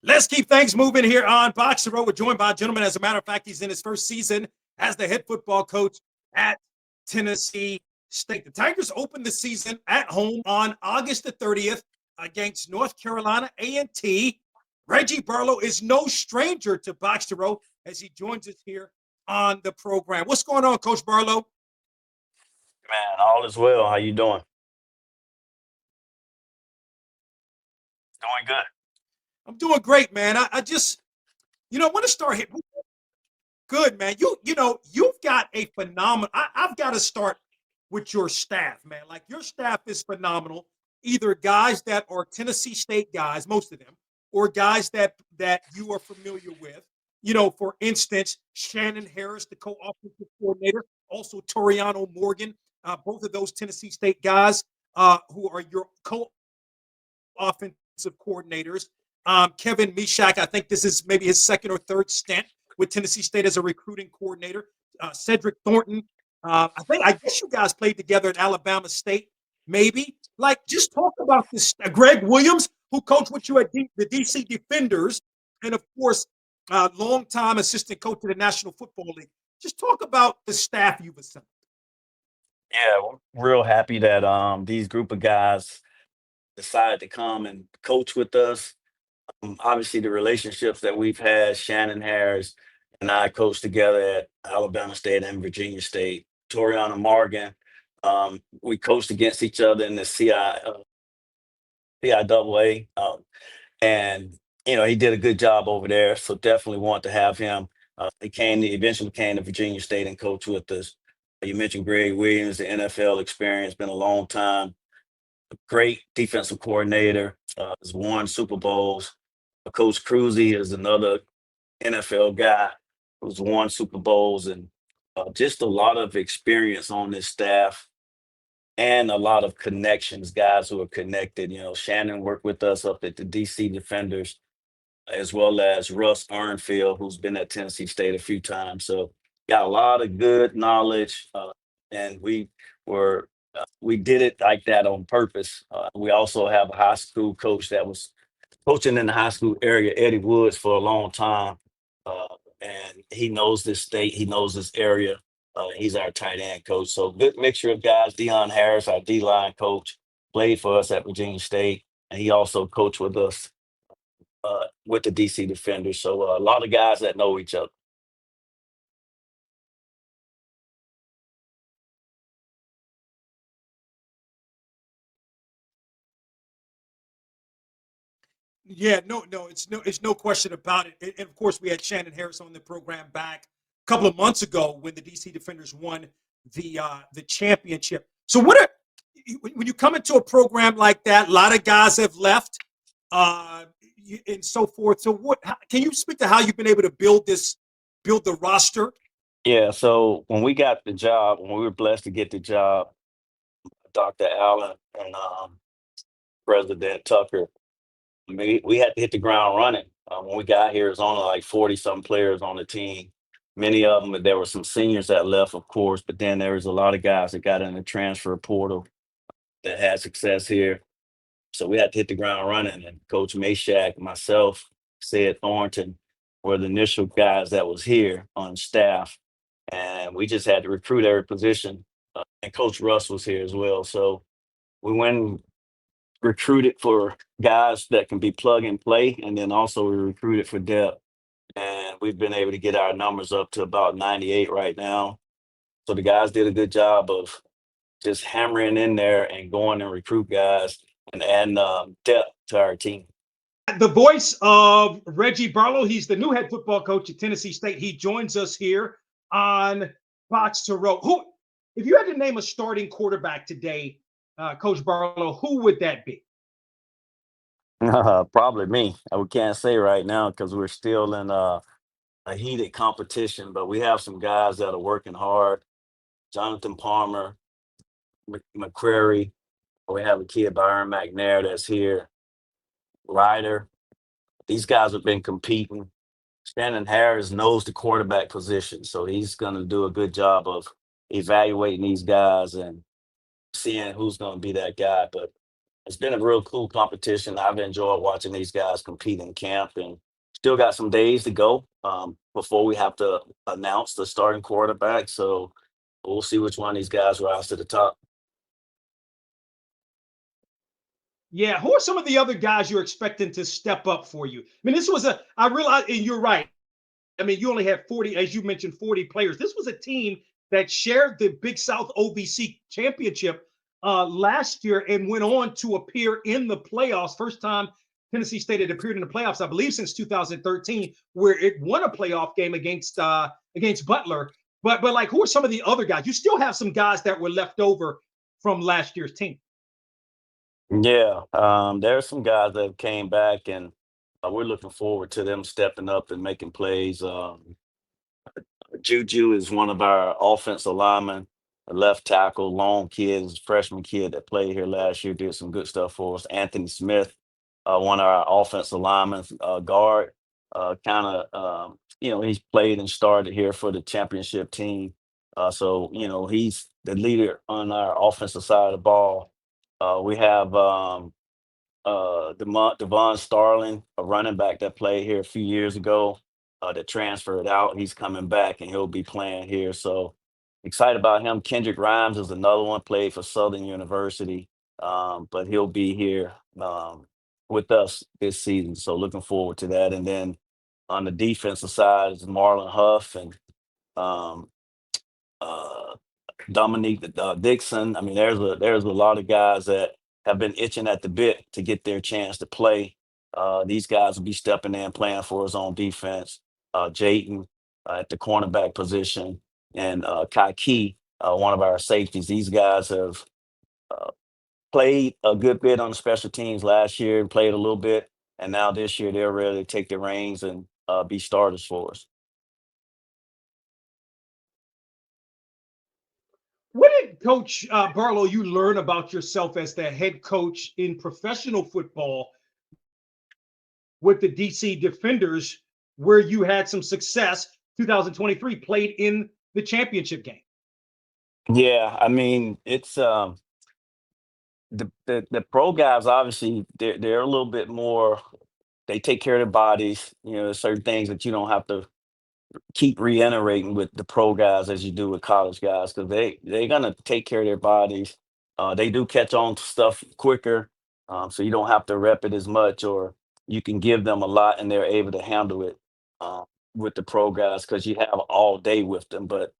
Let's keep things moving here on BOXTOROW. We're joined by a gentleman. As a matter of fact, he's in his first season as the head football coach at Tennessee State. The Tigers opened the season at home on August the 30th against North Carolina A&T. Reggie Barlow is no stranger to BOXTOROW as he joins us here on the program. What's going on, Coach Barlow? Man, all is well. How you doing? Doing good. I'm doing great, man. I just, I want to start here. Good, man. You've got a phenomenal. I've got to start with your staff, man. Like your staff is phenomenal. Either guys that are Tennessee State guys, most of them, or guys that you are familiar with. For instance, Shannon Harris, the co-offensive coordinator, also Toriano Morgan, both of those Tennessee State guys who are your co-offensive coordinators. Kevin Mishak, I think this is maybe his second or third stint with Tennessee State as a recruiting coordinator. Cedric Thornton. I guess you guys played together at Alabama State, maybe. Like, just talk about this. Greg Williams, who coached with you at the DC Defenders, and of course, longtime assistant coach of the National Football League. Just talk about the staff you've assembled. Yeah, we're real happy that these group of guys decided to come and coach with us. Obviously, the relationships that we've had, Shannon Harris and I coached together at Alabama State and Virginia State. Toriana Morgan, we coached against each other in the CIAA, and he did a good job over there. So definitely want to have him. Eventually came to Virginia State and coached with us. You mentioned Greg Williams, the NFL experience, been a long time. Great defensive coordinator, has won Super Bowls. Coach Cruzy is another NFL guy who's won Super Bowls, and just a lot of experience on this staff and a lot of connections, guys who are connected. Shannon worked with us up at the DC Defenders, as well as Russ Arnfield, who's been at Tennessee State a few times. So got a lot of good knowledge, and we did it like that on purpose. We also have a high school coach that was coaching in the high school area, Eddie Woods, for a long time, uh, and he knows this state, he knows this area. He's our tight end coach. So good mixture of guys. Deion Harris, our D line coach, played for us at Virginia State, and he also coached with us with the DC Defenders. So a lot of guys that know each other. Yeah, no, it's no question about it. And of course, we had Shannon Harris on the program back a couple of months ago when the DC Defenders won the championship. So, when you come into a program like that, a lot of guys have left, uh, and so forth. So, can you speak to how you've been able to build the roster? Yeah, so when we got the job, when we were blessed to get the job, Dr. Allen and President Tucker, we had to hit the ground running. When we got here, it was only like 40 some players on the team. Many of them, there were some seniors that left, of course, but then there was a lot of guys that got in the transfer portal that had success here. So we had to hit the ground running. And Coach Mashak, myself, Sid Thornton were the initial guys that was here on staff. And we just had to recruit every position. And Coach Russ was here as well. So we went and recruited for guys that can be plug and play. And then also we recruited for depth. And we've been able to get our numbers up to about 98 right now. So the guys did a good job of just hammering in there and going and recruit guys and adding depth to our team. The voice of Reggie Barlow. He's the new head football coach at Tennessee State. He joins us here on Box to Row. Who, if you had to name a starting quarterback today, Coach Barlow, who would that be? Probably me. We can't say right now because we're still in a heated competition, but we have some guys that are working hard. Jonathan Palmer, McCrary. We have a kid, Byron McNair, that's here. Ryder. These guys have been competing. Shannon Harris knows the quarterback position, so he's going to do a good job of evaluating these guys and seeing who's going to be that guy. But It's been a real cool competition. I've enjoyed watching these guys compete in camp, and still got some days to go before we have to announce the starting quarterback. So we'll see which one of these guys rise to the top. Yeah, who are some of the other guys you're expecting to step up for you? I mean, this was a, I realize, and you're right. I mean, you only had 40, as you mentioned, 40 players. This was a team that shared the Big South OVC championship last year and went on to appear in the playoffs. First time Tennessee State had appeared in the playoffs, I believe, since 2013, where it won a playoff game against Butler. But like, who are some of the other guys? You still have some guys that were left over from last year's team. Yeah, there are some guys that came back, and we're looking forward to them stepping up and making plays. Juju is one of our offensive linemen, a left tackle, long kid, freshman kid that played here last year, did some good stuff for us. Anthony Smith, one of our offensive linemen, guard, kind of, he's played and started here for the championship team. So, he's the leader on our offensive side of the ball. We have Devon Starling, a running back that played here a few years ago, that transferred out. He's coming back and he'll be playing here. So excited about him. Kendrick Rhymes is another one, played for Southern University, but he'll be here with us this season. So looking forward to that. And then on the defensive side is Marlon Huff and um, uh, Dominique Dixon. I mean, there's a lot of guys that have been itching at the bit to get their chance to play. These guys will be stepping in, playing for us on defense. Jayton at the cornerback position, and Kai Key, one of our safeties. These guys have uh, played a good bit on the special teams last year, and played a little bit, and now this year they're ready to take the reins and be starters for us. What did Coach Barlow you learn about yourself as the head coach in professional football with the DC Defenders, where you had some success? 2023 played in the championship game. Yeah, I mean, it's the pro guys obviously they're a little bit more, they take care of their bodies. There's certain things that you don't have to keep reiterating with the pro guys as you do with college guys, because they're gonna take care of their bodies. They do catch on to stuff quicker, so you don't have to rep it as much, or you can give them a lot and they're able to handle it uh, with the pro guys because you have all day with them. But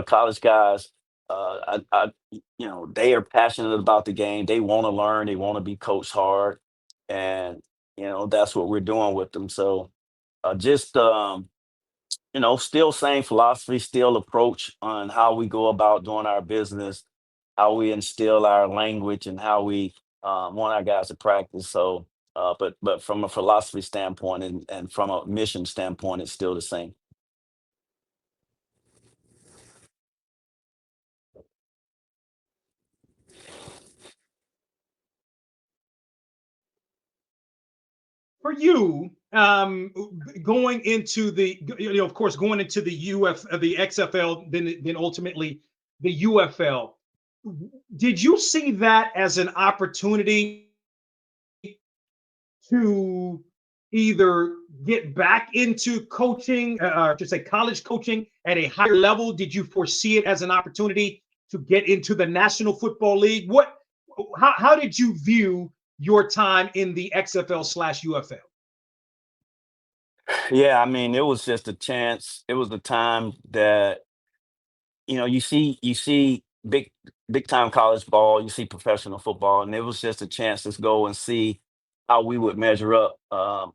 college guys, they are passionate about the game. They want to learn. They want to be coached hard, and that's what we're doing with them. So just still same philosophy, still approach on how we go about doing our business, how we instill our language, and how we want our guys to practice. So, but from a philosophy standpoint and from a mission standpoint, it's still the same. For you, going into the, of course, going into the XFL, then ultimately the UFL. Did you see that as an opportunity to either get back into coaching, or to say college coaching at a higher level? Did you foresee it as an opportunity to get into the National Football League? How did you view your time in the XFL/UFL? Yeah, I mean, it was just a chance. It was the time that you see big time college ball, you see professional football, and it was just a chance to go and see how we would measure up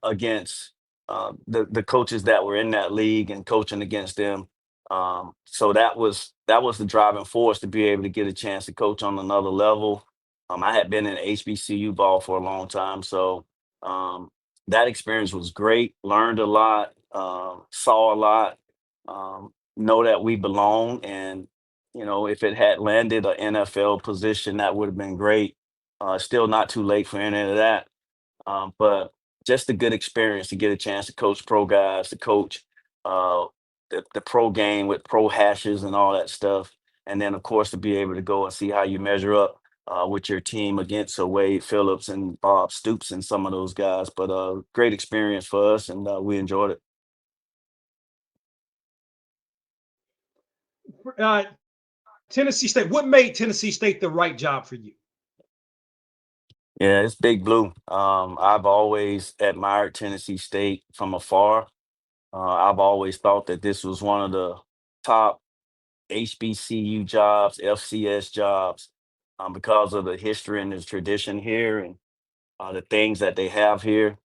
against the coaches that were in that league and coaching against them. So that was the driving force to be able to get a chance to coach on another level. I had been in HBCU ball for a long time, so um, that experience was great. Learned a lot, saw a lot. Know that we belong. And, if it had landed an NFL position, that would have been great. Still not too late for any of that. But just a good experience to get a chance to coach pro guys, to coach uh, the pro game with pro hashes and all that stuff. And then, of course, to be able to go and see how you measure up with your team against Wade Phillips and Bob Stoops and some of those guys. But great experience for us, and we enjoyed it. Uh, Tennessee State. What made Tennessee State the right job for you? Yeah, it's Big Blue. I've always admired Tennessee State from afar. I've always thought that this was one of the top HBCU jobs, FCS jobs, because of the history and the tradition here and the things that they have here.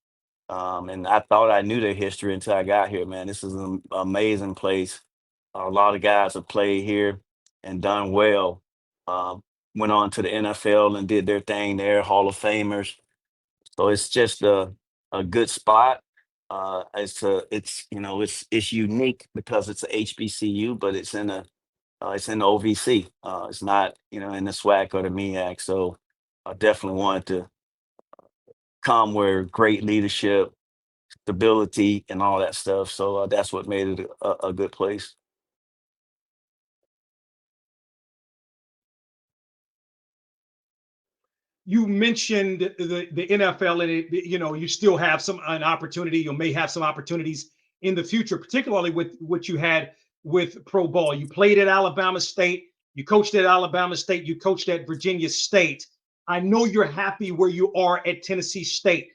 And I thought I knew their history until I got here, man. This is an amazing place. A lot of guys have played here and done well. Um, Went on to the NFL and did their thing there, Hall of Famers. So it's just a good spot. It's it's unique because it's a HBCU, but it's in the OVC. It's not in the SWAC or the MEAC. So I definitely wanted to come where great leadership, stability, and all that stuff. So that's what made it a good place. You mentioned the NFL, and you still have some an opportunity. You may have some opportunities in the future, particularly with what you had with pro ball. You played at Alabama State. You coached at Alabama State. You coached at Virginia State. I know you're happy where you are at Tennessee State.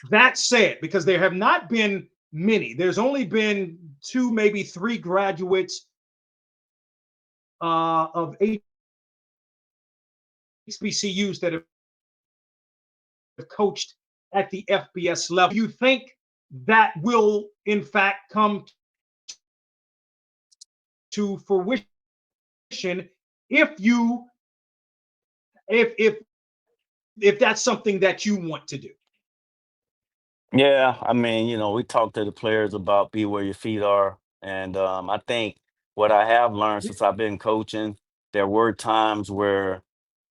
That said, because there have not been many, there's only been two, maybe three graduates of HBCUs that have coached at the FBS level. Do you think that will, in fact, come to fruition if you if if that's something that you want to do? Yeah, I mean, we talked to the players about be where your feet are, and I think what I have learned since I've been coaching, there were times where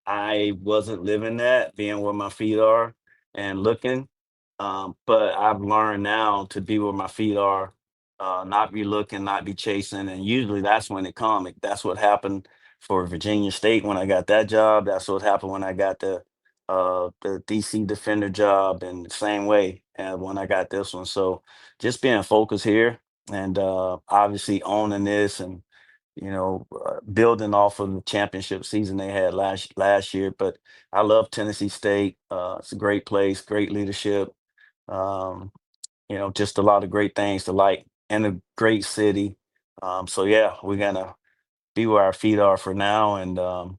I wasn't living that, being where my feet are and looking. But I've learned now to be where my feet are, not be looking, not be chasing. And usually that's when it comes. That's what happened for Virginia State when I got that job. That's what happened when I got the DC defender job, and the same way when I got this one. So just being focused here and obviously owning this and building off of the championship season they had last year. But I love Tennessee State. It's a great place, great leadership. Um, just a lot of great things to like, and a great city. So yeah, we're gonna be where our feet are for now, and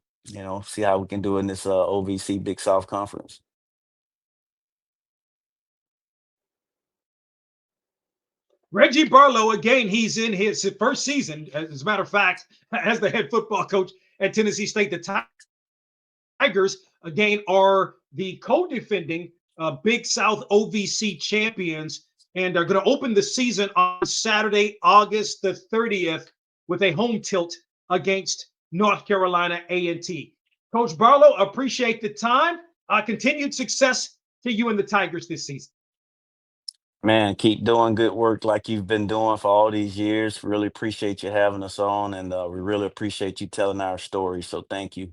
see how we can do in this OVC Big South Conference. Reggie Barlow, again, he's in his first season, as a matter of fact, as the head football coach at Tennessee State. The Tigers, again, are the co-defending Big South OVC champions and are going to open the season on Saturday, August the 30th, with a home tilt against North Carolina A&T. Coach Barlow, appreciate the time. Continued success to you and the Tigers this season. Man, keep doing good work like you've been doing for all these years. Really appreciate you having us on, and we really appreciate you telling our story. So thank you.